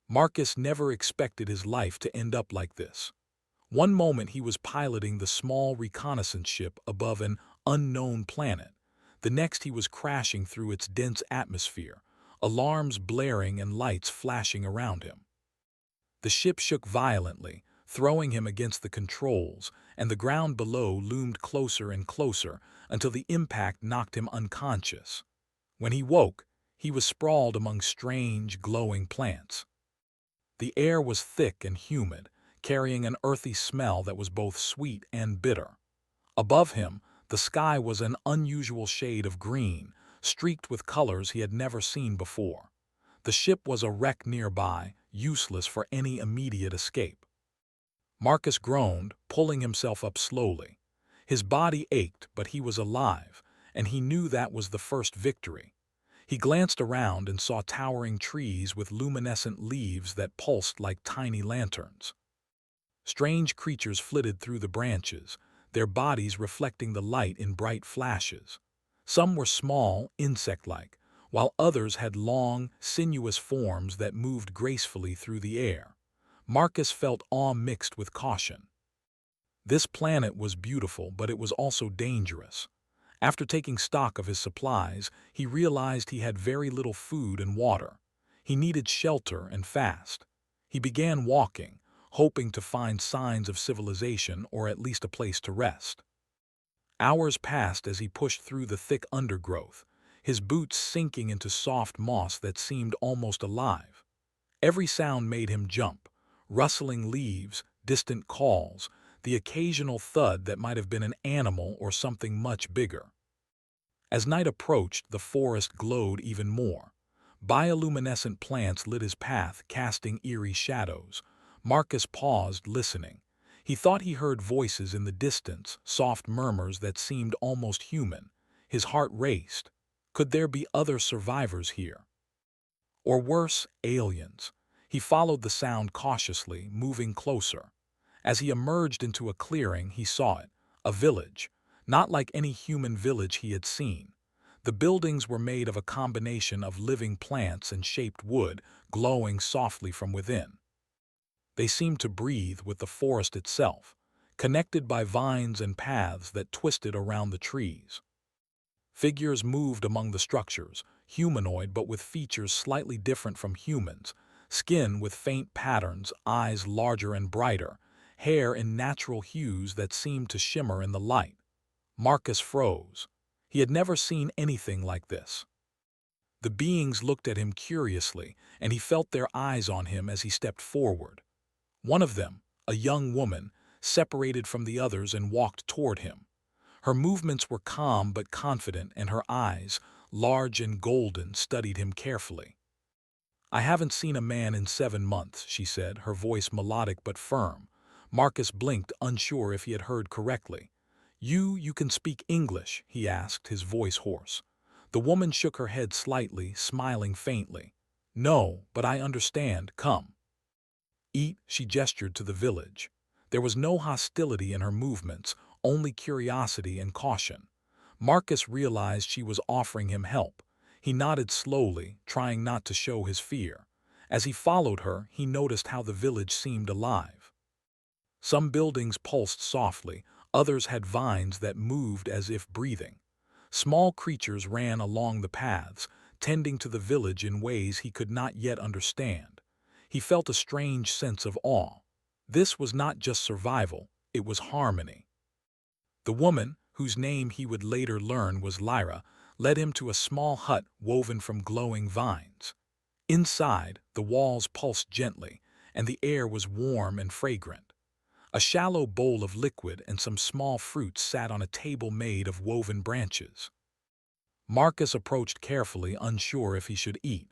Marcus never expected his life to end up like this. One moment he was piloting the small reconnaissance ship above an unknown planet. The next he was crashing through its dense atmosphere, alarms blaring and lights flashing around him. The ship shook violently, throwing him against the controls, and the ground below loomed closer and closer until the impact knocked him unconscious. When he woke, he was sprawled among strange, glowing plants. The air was thick and humid, carrying an earthy smell that was both sweet and bitter. Above him, the sky was an unusual shade of green, streaked with colors he had never seen before. The ship was a wreck nearby, useless for any immediate escape. Marcus groaned, pulling himself up slowly. His body ached, but he was alive, and he knew that was the first victory. He glanced around and saw towering trees with luminescent leaves that pulsed like tiny lanterns. Strange creatures flitted through the branches, their bodies reflecting the light in bright flashes. Some were small, insect-like, while others had long, sinuous forms that moved gracefully through the air. Marcus felt awe mixed with caution. This planet was beautiful, but it was also dangerous. After taking stock of his supplies, he realized he had very little food and water. He needed shelter and fast. He began walking, hoping to find signs of civilization or at least a place to rest. Hours passed as he pushed through the thick undergrowth, his boots sinking into soft moss that seemed almost alive. Every sound made him jump: rustling leaves, distant calls, the occasional thud that might have been an animal or something much bigger. As night approached, the forest glowed even more. Bioluminescent plants lit his path, casting eerie shadows. Marcus paused, listening. He thought he heard voices in the distance, soft murmurs that seemed almost human. His heart raced. Could there be other survivors here? Or worse, aliens? He followed the sound cautiously, moving closer. As he emerged into a clearing, he saw it, a village, not like any human village he had seen. The buildings were made of a combination of living plants and shaped wood, glowing softly from within. They seemed to breathe with the forest itself, connected by vines and paths that twisted around the trees. Figures moved among the structures, humanoid but with features slightly different from humans, skin with faint patterns, eyes larger and brighter, hair in natural hues that seemed to shimmer in the light. Marcus froze. He had never seen anything like this. The beings looked at him curiously, and he felt their eyes on him as he stepped forward. One of them, a young woman, separated from the others and walked toward him. Her movements were calm but confident, and her eyes, large and golden, studied him carefully. "I haven't seen a man in 7 months," she said, her voice melodic but firm. Marcus blinked, unsure if he had heard correctly. You can speak English?" he asked, his voice hoarse. The woman shook her head slightly, smiling faintly. "No, but I understand. Come." "Eat," she gestured to the village. There was no hostility in her movements, only curiosity and caution. Marcus realized she was offering him help. He nodded slowly, trying not to show his fear. As he followed her, he noticed how the village seemed alive. Some buildings pulsed softly, others had vines that moved as if breathing. Small creatures ran along the paths, tending to the village in ways he could not yet understand. He felt a strange sense of awe. This was not just survival, it was harmony. The woman, whose name he would later learn was Lyra, led him to a small hut woven from glowing vines. Inside, the walls pulsed gently, and the air was warm and fragrant. A shallow bowl of liquid and some small fruits sat on a table made of woven branches. Marcus approached carefully, unsure if he should eat.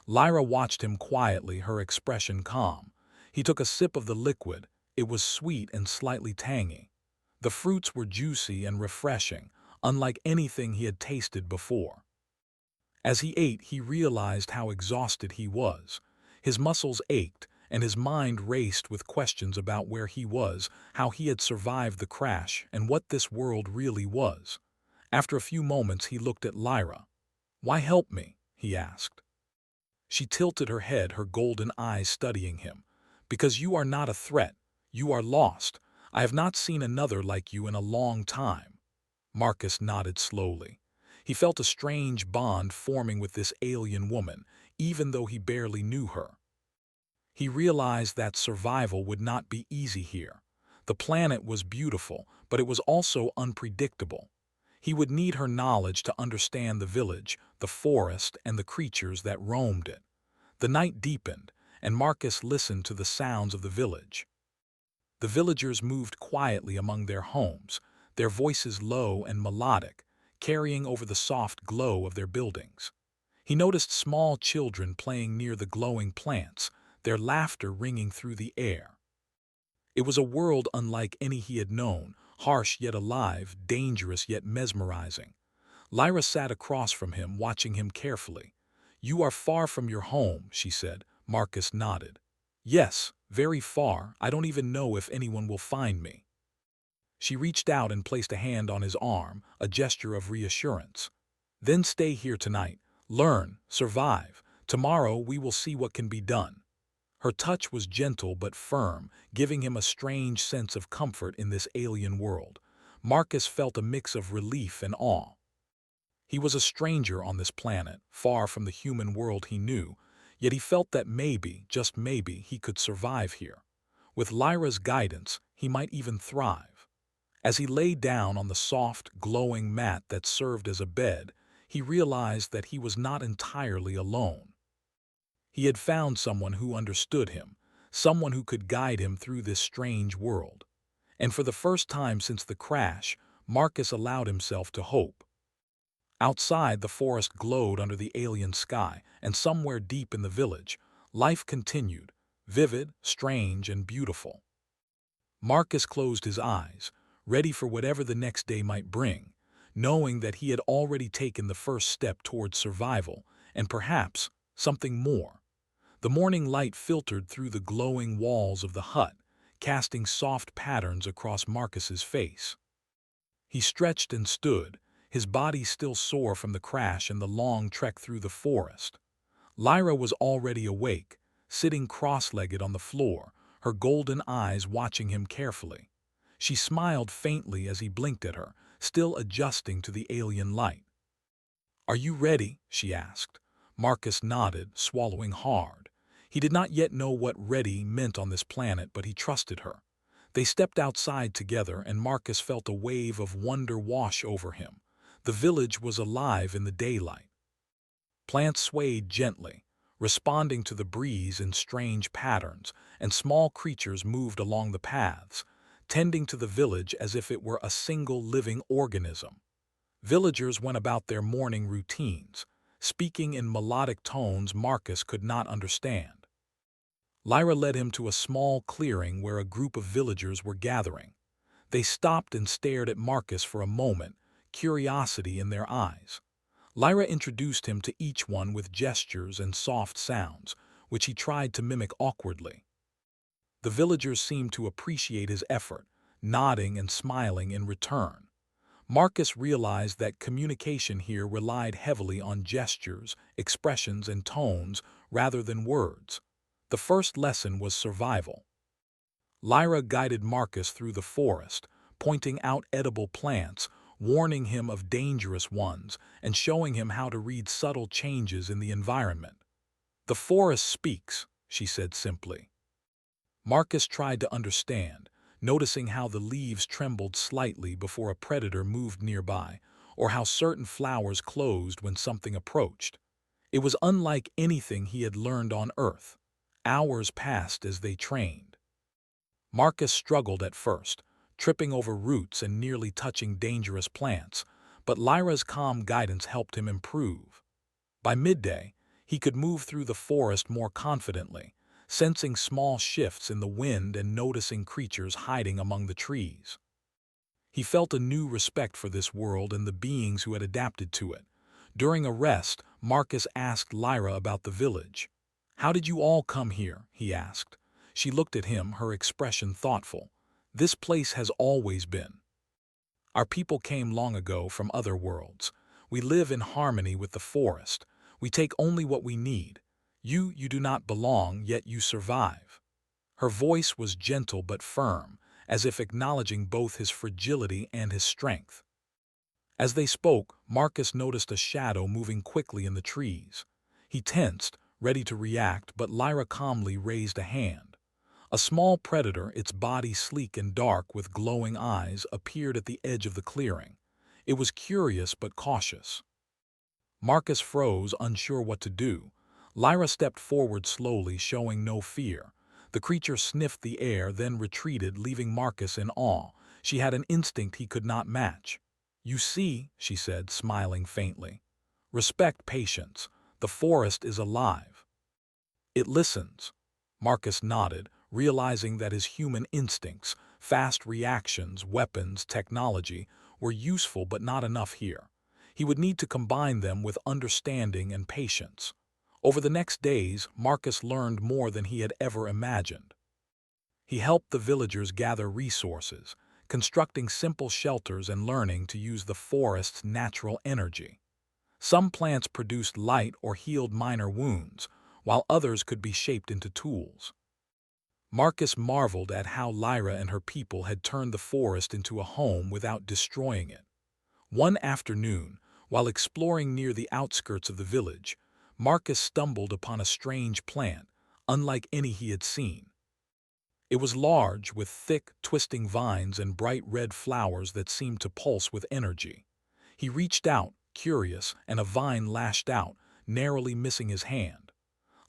Lyra watched him quietly, her expression calm. He took a sip of the liquid. It was sweet and slightly tangy. The fruits were juicy and refreshing, unlike anything he had tasted before. As he ate, he realized how exhausted he was. His muscles ached, and his mind raced with questions about where he was, how he had survived the crash, and what this world really was. After a few moments, he looked at Lyra. "Why help me?" he asked. She tilted her head, her golden eyes studying him. Because you are not a threat. You are lost. I have not seen another like you in a long time. Marcus nodded slowly. He felt a strange bond forming with this alien woman, even though he barely knew her. He realized that survival would not be easy here. The planet was beautiful, but it was also unpredictable. He would need her knowledge to understand the village, the forest, and the creatures that roamed it. The night deepened, and Marcus listened to the sounds of the village. The villagers moved quietly among their homes, their voices low and melodic, carrying over the soft glow of their buildings. He noticed small children playing near the glowing plants, their laughter ringing through the air. It was a world unlike any he had known, harsh yet alive, dangerous yet mesmerizing. Lyra sat across from him, watching him carefully. "You are far from your home," she said. Marcus nodded. "Yes, very far. I don't even know if anyone will find me." She reached out and placed a hand on his arm, a gesture of reassurance. "Then stay here tonight. Learn, survive. Tomorrow we will see what can be done." Her touch was gentle but firm, giving him a strange sense of comfort in this alien world. Marcus felt a mix of relief and awe. He was a stranger on this planet, far from the human world he knew, yet he felt that maybe, just maybe, he could survive here. With Lyra's guidance, he might even thrive. As he lay down on the soft, glowing mat that served as a bed, he realized that he was not entirely alone. He had found someone who understood him, someone who could guide him through this strange world. And for the first time since the crash, Marcus allowed himself to hope. Outside, the forest glowed under the alien sky, and somewhere deep in the village, life continued, vivid, strange, and beautiful. Marcus closed his eyes, ready for whatever the next day might bring, knowing that he had already taken the first step towards survival, and perhaps something more. The morning light filtered through the glowing walls of the hut, casting soft patterns across Marcus's face. He stretched and stood, his body still sore from the crash and the long trek through the forest. Lyra was already awake, sitting cross-legged on the floor, her golden eyes watching him carefully. She smiled faintly as he blinked at her, still adjusting to the alien light. "Are you ready?" she asked. Marcus nodded, swallowing hard. He did not yet know what ready meant on this planet, but he trusted her. They stepped outside together, and Marcus felt a wave of wonder wash over him. The village was alive in the daylight. Plants swayed gently, responding to the breeze in strange patterns, and small creatures moved along the paths, tending to the village as if it were a single living organism. Villagers went about their morning routines, speaking in melodic tones Marcus could not understand. Lyra led him to a small clearing where a group of villagers were gathering. They stopped and stared at Marcus for a moment, curiosity in their eyes. Lyra introduced him to each one with gestures and soft sounds, which he tried to mimic awkwardly. The villagers seemed to appreciate his effort, nodding and smiling in return. Marcus realized that communication here relied heavily on gestures, expressions, and tones rather than words. The first lesson was survival. Lyra guided Marcus through the forest, pointing out edible plants, warning him of dangerous ones, and showing him how to read subtle changes in the environment. "The forest speaks," she said simply. Marcus tried to understand, noticing how the leaves trembled slightly before a predator moved nearby, or how certain flowers closed when something approached. It was unlike anything he had learned on Earth. Hours passed as they trained. Marcus struggled at first, tripping over roots and nearly touching dangerous plants, but Lyra's calm guidance helped him improve. By midday, he could move through the forest more confidently, sensing small shifts in the wind and noticing creatures hiding among the trees. He felt a new respect for this world and the beings who had adapted to it. During a rest, Marcus asked Lyra about the village. "How did you all come here?" he asked. She looked at him, her expression thoughtful. "This place has always been. Our people came long ago from other worlds. We live in harmony with the forest. We take only what we need. You do not belong, yet you survive." Her voice was gentle but firm, as if acknowledging both his fragility and his strength. As they spoke, Marcus noticed a shadow moving quickly in the trees. He tensed, ready to react, but Lyra calmly raised a hand. A small predator, its body sleek and dark with glowing eyes, appeared at the edge of the clearing. It was curious but cautious. Marcus froze, unsure what to do. Lyra stepped forward slowly, showing no fear. The creature sniffed the air, then retreated, leaving Marcus in awe. She had an instinct he could not match. "You see," she said, smiling faintly. "Respect patience. The forest is alive. It listens." Marcus nodded, realizing that his human instincts, fast reactions, weapons, technology, were useful but not enough here. He would need to combine them with understanding and patience. Over the next days, Marcus learned more than he had ever imagined. He helped the villagers gather resources, constructing simple shelters and learning to use the forest's natural energy. Some plants produced light or healed minor wounds, while others could be shaped into tools. Marcus marveled at how Lyra and her people had turned the forest into a home without destroying it. One afternoon, while exploring near the outskirts of the village, Marcus stumbled upon a strange plant, unlike any he had seen. It was large, with thick, twisting vines and bright red flowers that seemed to pulse with energy. He reached out, curious, and a vine lashed out, narrowly missing his hand.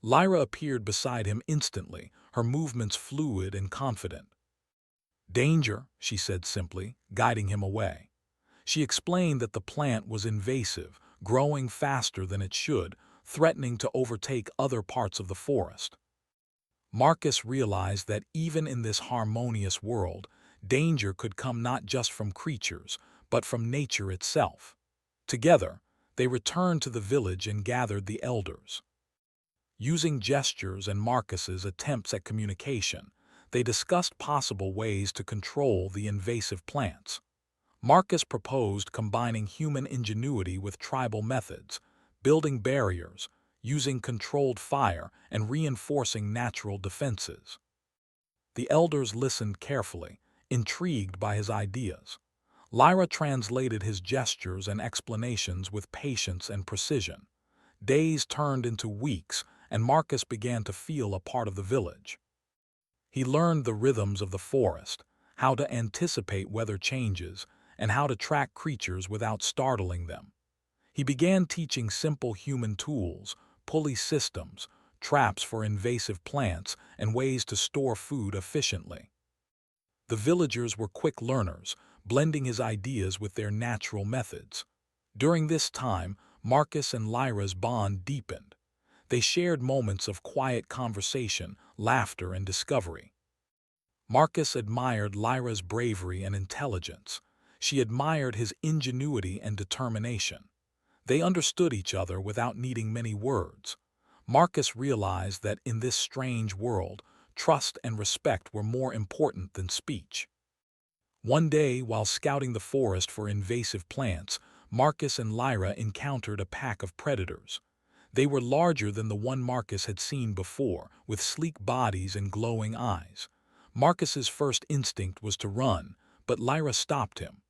Lyra appeared beside him instantly, her movements fluid and confident. "Danger," she said simply, guiding him away. She explained that the plant was invasive, growing faster than it should, threatening to overtake other parts of the forest. Marcus realized that even in this harmonious world, danger could come not just from creatures, but from nature itself. Together, they returned to the village and gathered the elders. Using gestures and Marcus's attempts at communication, they discussed possible ways to control the invasive plants. Marcus proposed combining human ingenuity with tribal methods, building barriers, using controlled fire, and reinforcing natural defenses. The elders listened carefully, intrigued by his ideas. Lyra translated his gestures and explanations with patience and precision. Days turned into weeks, and Marcus began to feel a part of the village. He learned the rhythms of the forest, how to anticipate weather changes, and how to track creatures without startling them. He began teaching simple human tools, pulley systems, traps for invasive plants, and ways to store food efficiently. The villagers were quick learners, blending his ideas with their natural methods. During this time, Marcus and Lyra's bond deepened. They shared moments of quiet conversation, laughter, and discovery. Marcus admired Lyra's bravery and intelligence. She admired his ingenuity and determination. They understood each other without needing many words. Marcus realized that in this strange world, trust and respect were more important than speech. One day, while scouting the forest for invasive plants, Marcus and Lyra encountered a pack of predators. They were larger than the one Marcus had seen before, with sleek bodies and glowing eyes. Marcus's first instinct was to run, but Lyra stopped him.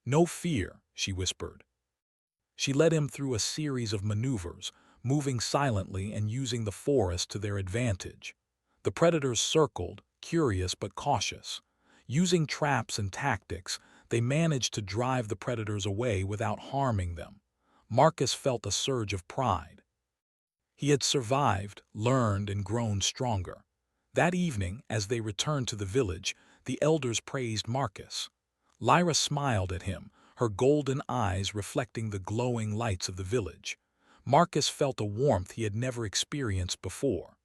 "No fear," she whispered. She led him through a series of maneuvers, moving silently and using the forest to their advantage. The predators circled, curious but cautious. Using traps and tactics, they managed to drive the predators away without harming them. Marcus felt a surge of pride. He had survived, learned, and grown stronger. That evening, as they returned to the village, the elders praised Marcus. Lyra smiled at him, her golden eyes reflecting the glowing lights of the village. Marcus felt a warmth he had never experienced before.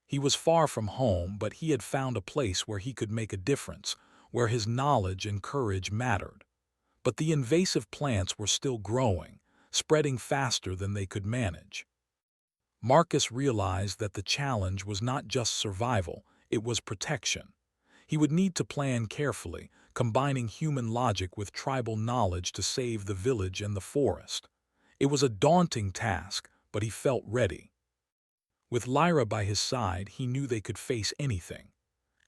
He was far from home, but he had found a place where he could make a difference, where his knowledge and courage mattered. But the invasive plants were still growing, spreading faster than they could manage. Marcus realized that the challenge was not just survival, it was protection. He would need to plan carefully, combining human logic with tribal knowledge to save the village and the forest. It was a daunting task, but he felt ready. With Lyra by his side, he knew they could face anything.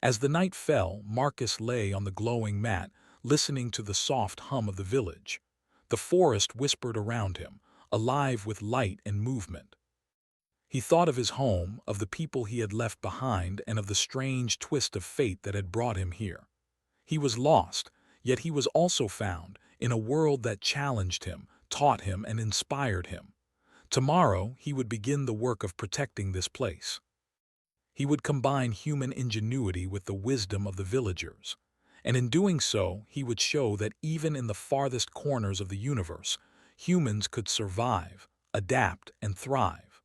As the night fell, Marcus lay on the glowing mat, listening to the soft hum of the village. The forest whispered around him, alive with light and movement. He thought of his home, of the people he had left behind, and of the strange twist of fate that had brought him here. He was lost, yet he was also found, in a world that challenged him, taught him, and inspired him. Tomorrow, he would begin the work of protecting this place. He would combine human ingenuity with the wisdom of the villagers. And in doing so, he would show that even in the farthest corners of the universe, humans could survive, adapt, and thrive.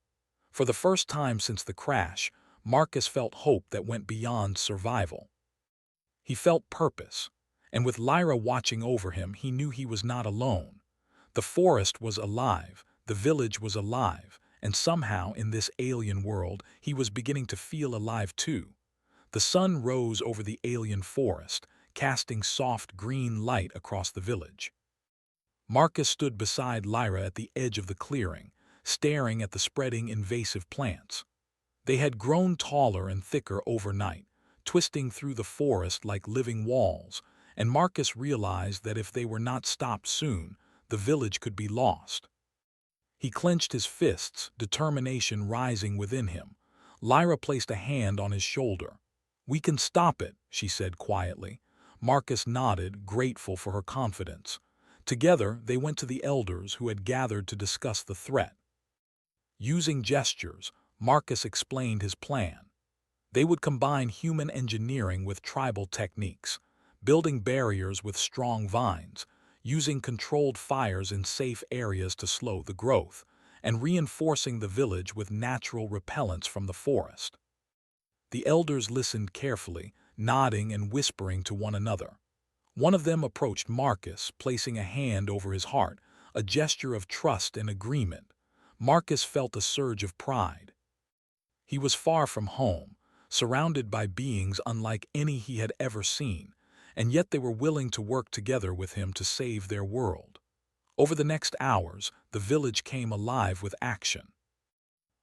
For the first time since the crash, Marcus felt hope that went beyond survival. He felt purpose, and with Lyra watching over him, he knew he was not alone. The forest was alive, the village was alive, and somehow in this alien world, he was beginning to feel alive too. The sun rose over the alien forest, casting soft green light across the village. Marcus stood beside Lyra at the edge of the clearing, staring at the spreading invasive plants. They had grown taller and thicker overnight, twisting through the forest like living walls, and Marcus realized that if they were not stopped soon, the village could be lost. He clenched his fists, determination rising within him. Lyra placed a hand on his shoulder. "We can stop it," she said quietly. Marcus nodded, grateful for her confidence. Together, they went to the elders who had gathered to discuss the threat. Using gestures, Marcus explained his plan. They would combine human engineering with tribal techniques, building barriers with strong vines, using controlled fires in safe areas to slow the growth, and reinforcing the village with natural repellents from the forest. The elders listened carefully, nodding and whispering to one another. One of them approached Marcus, placing a hand over his heart, a gesture of trust and agreement. Marcus felt a surge of pride. He was far from home, surrounded by beings unlike any he had ever seen, and yet they were willing to work together with him to save their world. Over the next hours, the village came alive with action.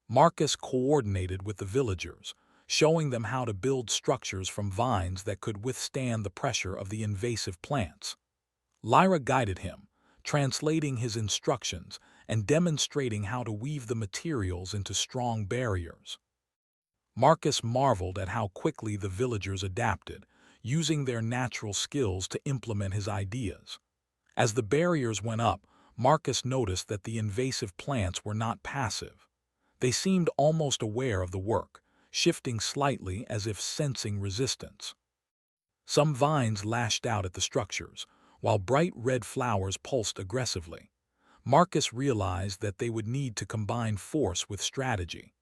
Marcus coordinated with the villagers, showing them how to build structures from vines that could withstand the pressure of the invasive plants. Lyra guided him, translating his instructions and demonstrating how to weave the materials into strong barriers. Marcus marveled at how quickly the villagers adapted, using their natural skills to implement his ideas. As the barriers went up, Marcus noticed that the invasive plants were not passive. They seemed almost aware of the work, shifting slightly as if sensing resistance. Some vines lashed out at the structures, while bright red flowers pulsed aggressively. Marcus realized that they would need to combine force with strategy.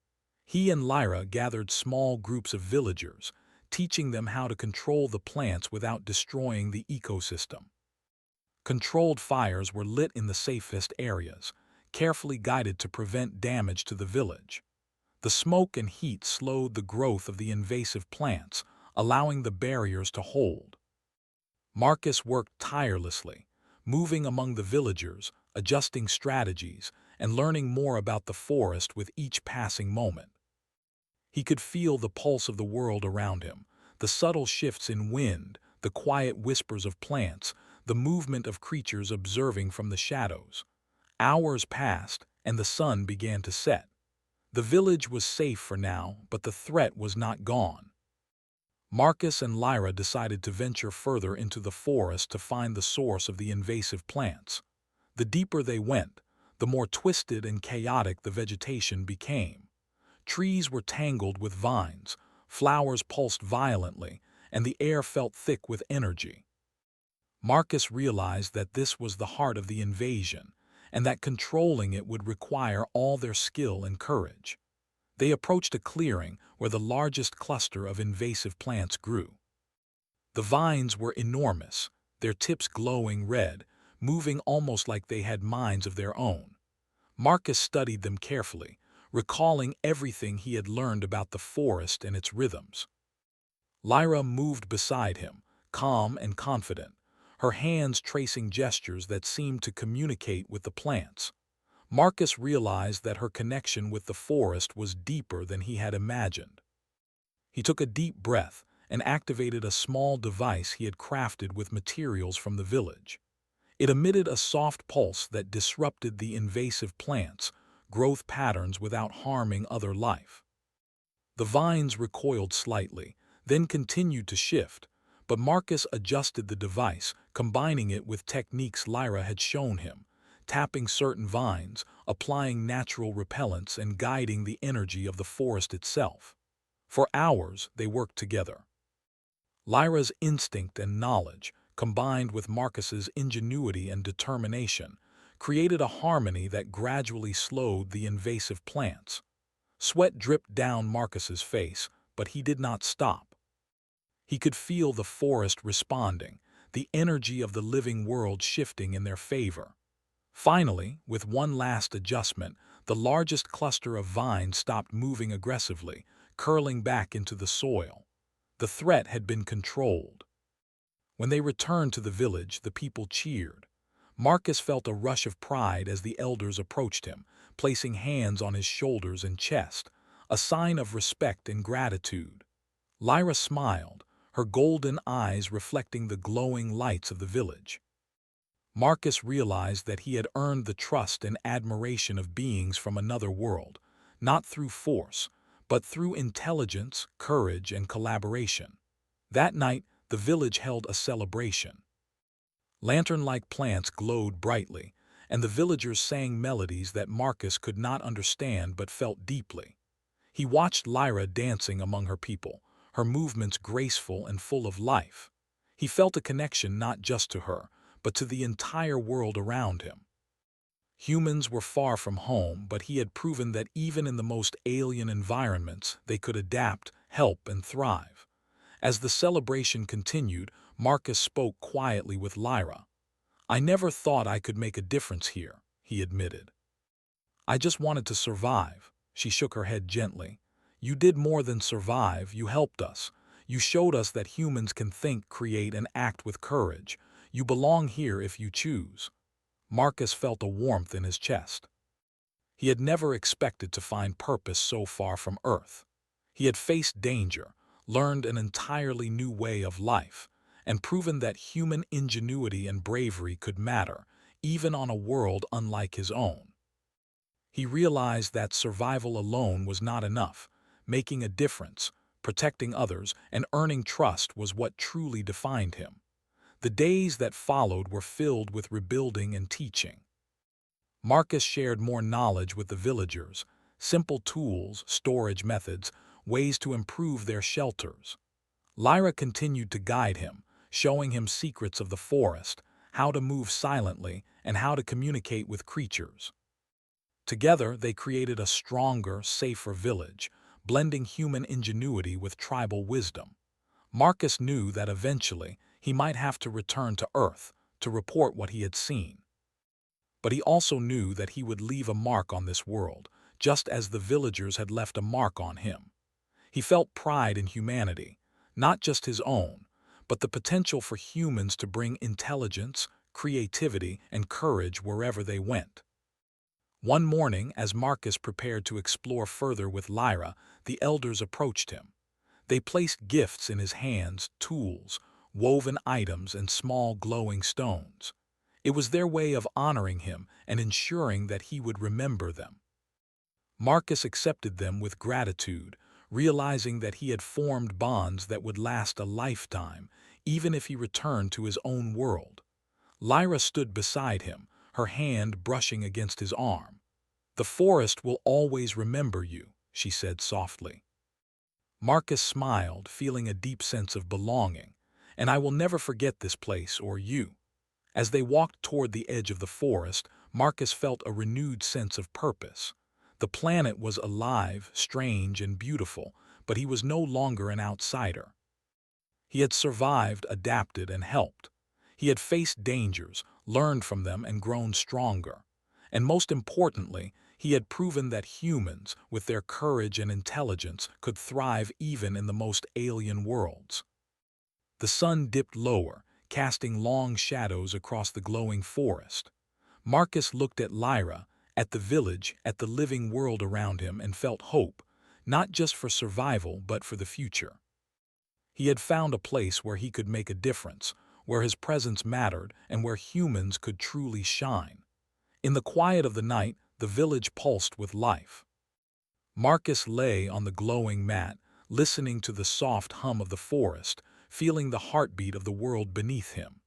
He and Lyra gathered small groups of villagers, teaching them how to control the plants without destroying the ecosystem. Controlled fires were lit in the safest areas, carefully guided to prevent damage to the village. The smoke and heat slowed the growth of the invasive plants, allowing the barriers to hold. Marcus worked tirelessly, moving among the villagers, adjusting strategies, and learning more about the forest with each passing moment. He could feel the pulse of the world around him, the subtle shifts in wind, the quiet whispers of plants, the movement of creatures observing from the shadows. Hours passed, and the sun began to set. The village was safe for now, but the threat was not gone. Marcus and Lyra decided to venture further into the forest to find the source of the invasive plants. The deeper they went, the more twisted and chaotic the vegetation became. Trees were tangled with vines, flowers pulsed violently, and the air felt thick with energy. Marcus realized that this was the heart of the invasion, and that controlling it would require all their skill and courage. They approached a clearing where the largest cluster of invasive plants grew. The vines were enormous, their tips glowing red, moving almost like they had minds of their own. Marcus studied them carefully, recalling everything he had learned about the forest and its rhythms. Lyra moved beside him, calm and confident, her hands tracing gestures that seemed to communicate with the plants. Marcus realized that her connection with the forest was deeper than he had imagined. He took a deep breath and activated a small device he had crafted with materials from the village. It emitted a soft pulse that disrupted the invasive plants' growth patterns without harming other life. The vines recoiled slightly, then continued to shift, but Marcus adjusted the device, combining it with techniques Lyra had shown him, tapping certain vines, applying natural repellents, and guiding the energy of the forest itself. For hours, they worked together. Lyra's instinct and knowledge, combined with Marcus's ingenuity and determination, created a harmony that gradually slowed the invasive plants. Sweat dripped down Marcus's face, but he did not stop. He could feel the forest responding, the energy of the living world shifting in their favor. Finally, with one last adjustment, the largest cluster of vines stopped moving aggressively, curling back into the soil. The threat had been controlled. When they returned to the village, the people cheered. Marcus felt a rush of pride as the elders approached him, placing hands on his shoulders and chest, a sign of respect and gratitude. Lyra smiled, her golden eyes reflecting the glowing lights of the village. Marcus realized that he had earned the trust and admiration of beings from another world, not through force, but through intelligence, courage, and collaboration. That night, the village held a celebration. Lantern-like plants glowed brightly, and the villagers sang melodies that Marcus could not understand but felt deeply. He watched Lyra dancing among her people, her movements graceful and full of life. He felt a connection not just to her, but to the entire world around him. Humans were far from home, but he had proven that even in the most alien environments, they could adapt, help, and thrive. As the celebration continued, Marcus spoke quietly with Lyra. "I never thought I could make a difference here," he admitted. "I just wanted to survive." She shook her head gently. "You did more than survive, you helped us. You showed us that humans can think, create, and act with courage. You belong here if you choose." Marcus felt a warmth in his chest. He had never expected to find purpose so far from Earth. He had faced danger, learned an entirely new way of life, and proven that human ingenuity and bravery could matter, even on a world unlike his own. He realized that survival alone was not enough. Making a difference, protecting others, and earning trust was what truly defined him. The days that followed were filled with rebuilding and teaching. Marcus shared more knowledge with the villagers, simple tools, storage methods, ways to improve their shelters. Lyra continued to guide him, showing him secrets of the forest, how to move silently, and how to communicate with creatures. Together, they created a stronger, safer village, blending human ingenuity with tribal wisdom. Marcus knew that eventually he might have to return to Earth to report what he had seen. But he also knew that he would leave a mark on this world, just as the villagers had left a mark on him. He felt pride in humanity, not just his own, but the potential for humans to bring intelligence, creativity, and courage wherever they went. One morning, as Marcus prepared to explore further with Lyra, the elders approached him. They placed gifts in his hands, tools, woven items, and small glowing stones. It was their way of honoring him and ensuring that he would remember them. Marcus accepted them with gratitude, realizing that he had formed bonds that would last a lifetime, even if he returned to his own world. Lyra stood beside him, her hand brushing against his arm. "The forest will always remember you," she said softly. Marcus smiled, feeling a deep sense of belonging. "And I will never forget this place or you." As they walked toward the edge of the forest, Marcus felt a renewed sense of purpose. The planet was alive, strange, and beautiful, but he was no longer an outsider. He had survived, adapted, and helped. He had faced dangers, learned from them, and grown stronger. And most importantly, he had proven that humans, with their courage and intelligence, could thrive even in the most alien worlds. The sun dipped lower, casting long shadows across the glowing forest. Marcus looked at Lyra, at the village, at the living world around him, and felt hope, not just for survival but for the future. He had found a place where he could make a difference, where his presence mattered, and where humans could truly shine. In the quiet of the night, the village pulsed with life. Marcus lay on the glowing mat, listening to the soft hum of the forest, feeling the heartbeat of the world beneath him.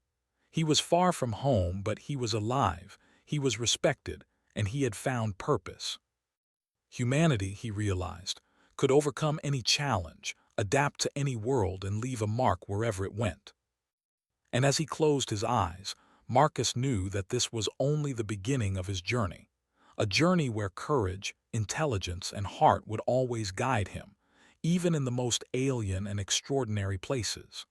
He was far from home, but he was alive, he was respected, and he had found purpose. Humanity, he realized, could overcome any challenge, adapt to any world, and leave a mark wherever it went. And as he closed his eyes, Marcus knew that this was only the beginning of his journey, a journey where courage, intelligence, and heart would always guide him, even in the most alien and extraordinary places.